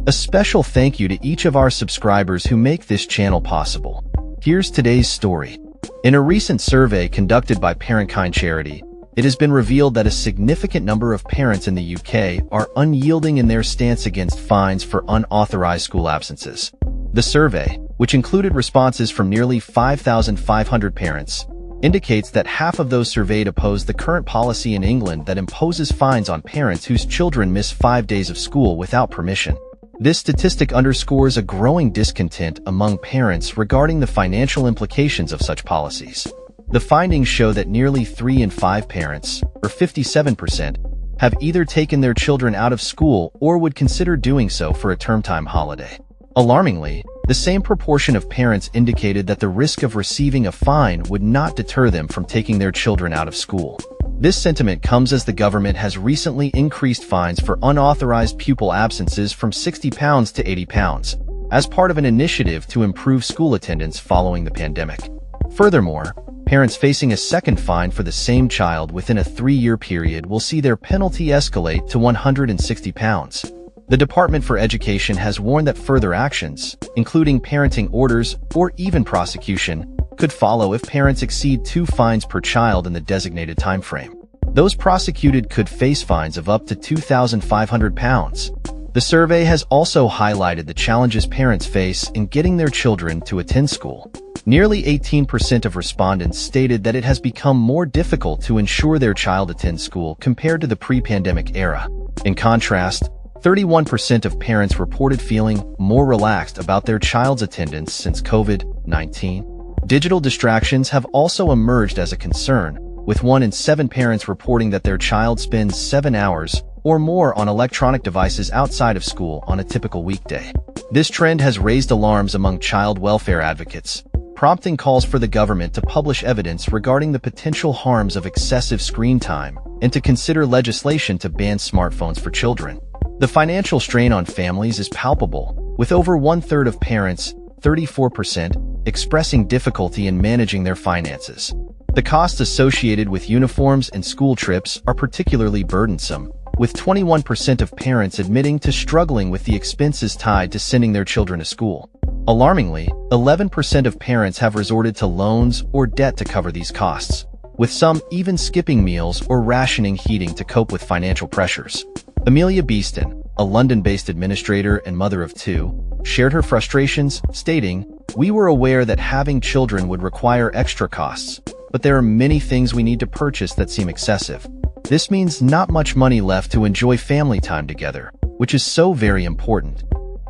A special thank you to each of our subscribers who make this channel possible. Here's today's story. In a recent survey conducted by Parentkind charity, it has been revealed that a significant number of parents in the UK are unyielding in their stance against fines for unauthorized school absences. The survey, which included responses from nearly 5,500 parents, indicates that half of those surveyed oppose the current policy in England that imposes fines on parents whose children miss 5 days of school without permission. This statistic underscores a growing discontent among parents regarding the financial implications of such policies. The findings show that nearly 3 in 5 parents, or 57%, have either taken their children out of school or would consider doing so for a term time holiday. Alarmingly, the same proportion of parents indicated that the risk of receiving a fine would not deter them from taking their children out of school. This sentiment comes as the government has recently increased fines for unauthorized pupil absences from £60 to £80, as part of an initiative to improve school attendance following the pandemic. Furthermore, parents facing a second fine for the same child within a 3-year period will see their penalty escalate to £160. The Department for Education has warned that further actions, including parenting orders or even prosecution, could follow if parents exceed 2 fines per child in the designated timeframe. Those prosecuted could face fines of up to £2,500. The survey has also highlighted the challenges parents face in getting their children to attend school. Nearly 18% of respondents stated that it has become more difficult to ensure their child attends school compared to the pre-pandemic era. In contrast, 31% of parents reported feeling more relaxed about their child's attendance since COVID-19. Digital distractions have also emerged as a concern, with 1 in 7 parents reporting that their child spends 7 hours or more on electronic devices outside of school on a typical weekday. This trend has raised alarms among child welfare advocates, prompting calls for the government to publish evidence regarding the potential harms of excessive screen time and to consider legislation to ban smartphones for children. The financial strain on families is palpable, with over 1/3 of parents, 34%, expressing difficulty in managing their finances. The costs associated with uniforms and school trips are particularly burdensome, with 21% of parents admitting to struggling with the expenses tied to sending their children to school. Alarmingly, 11% of parents have resorted to loans or debt to cover these costs, with some even skipping meals or rationing heating to cope with financial pressures. Amelia Beeston, a London-based administrator and mother of 2, shared her frustrations, stating, "We were aware that having children would require extra costs, but there are many things we need to purchase that seem excessive. This means not much money left to enjoy family time together, which is so very important."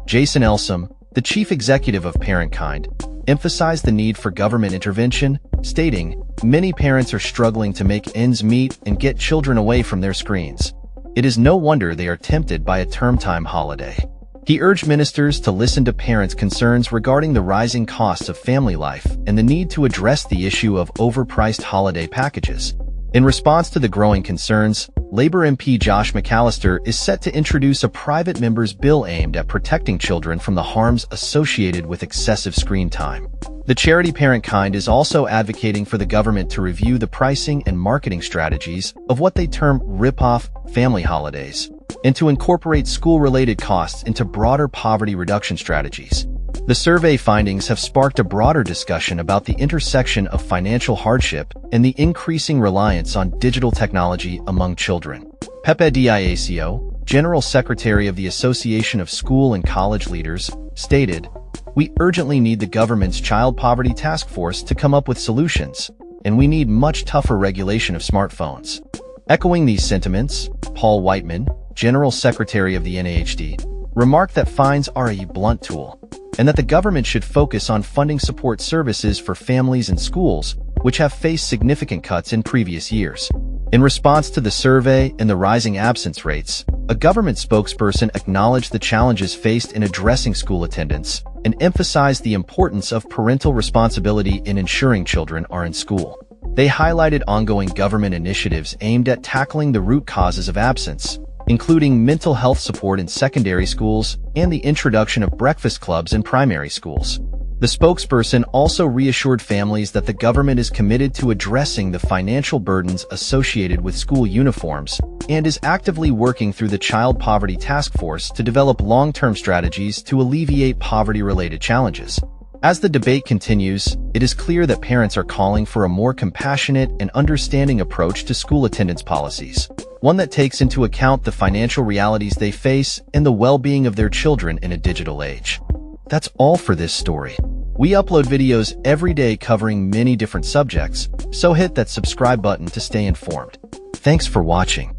Jason Elsom, the chief executive of Parentkind, emphasized the need for government intervention, stating, "Many parents are struggling to make ends meet and get children away from their screens. It is no wonder they are tempted by a term time holiday." He urged ministers to listen to parents' concerns regarding the rising costs of family life and the need to address the issue of overpriced holiday packages. In response to the growing concerns, Labour MP Josh McAllister is set to introduce a private member's bill aimed at protecting children from the harms associated with excessive screen time. The charity Parentkind is also advocating for the government to review the pricing and marketing strategies of what they term rip-off family holidays, and to incorporate school-related costs into broader poverty reduction strategies. The survey findings have sparked a broader discussion about the intersection of financial hardship and the increasing reliance on digital technology among children. Pepe Diaco, General Secretary of the Association of School and College Leaders, stated, "We urgently need the government's Child Poverty Task Force to come up with solutions, and we need much tougher regulation of smartphones." Echoing these sentiments, Paul Whiteman, General Secretary of the NAHD, remarked that fines are a blunt tool, and that the government should focus on funding support services for families and schools, which have faced significant cuts in previous years. In response to the survey and the rising absence rates, a government spokesperson acknowledged the challenges faced in addressing school attendance and emphasized the importance of parental responsibility in ensuring children are in school. They highlighted ongoing government initiatives aimed at tackling the root causes of absence, including mental health support in secondary schools and the introduction of breakfast clubs in primary schools. The spokesperson also reassured families that the government is committed to addressing the financial burdens associated with school uniforms and is actively working through the Child Poverty Task Force to develop long-term strategies to alleviate poverty-related challenges. As the debate continues, it is clear that parents are calling for a more compassionate and understanding approach to school attendance policies, one that takes into account the financial realities they face and the well-being of their children in a digital age. That's all for this story. We upload videos every day covering many different subjects, so hit that subscribe button to stay informed. Thanks for watching.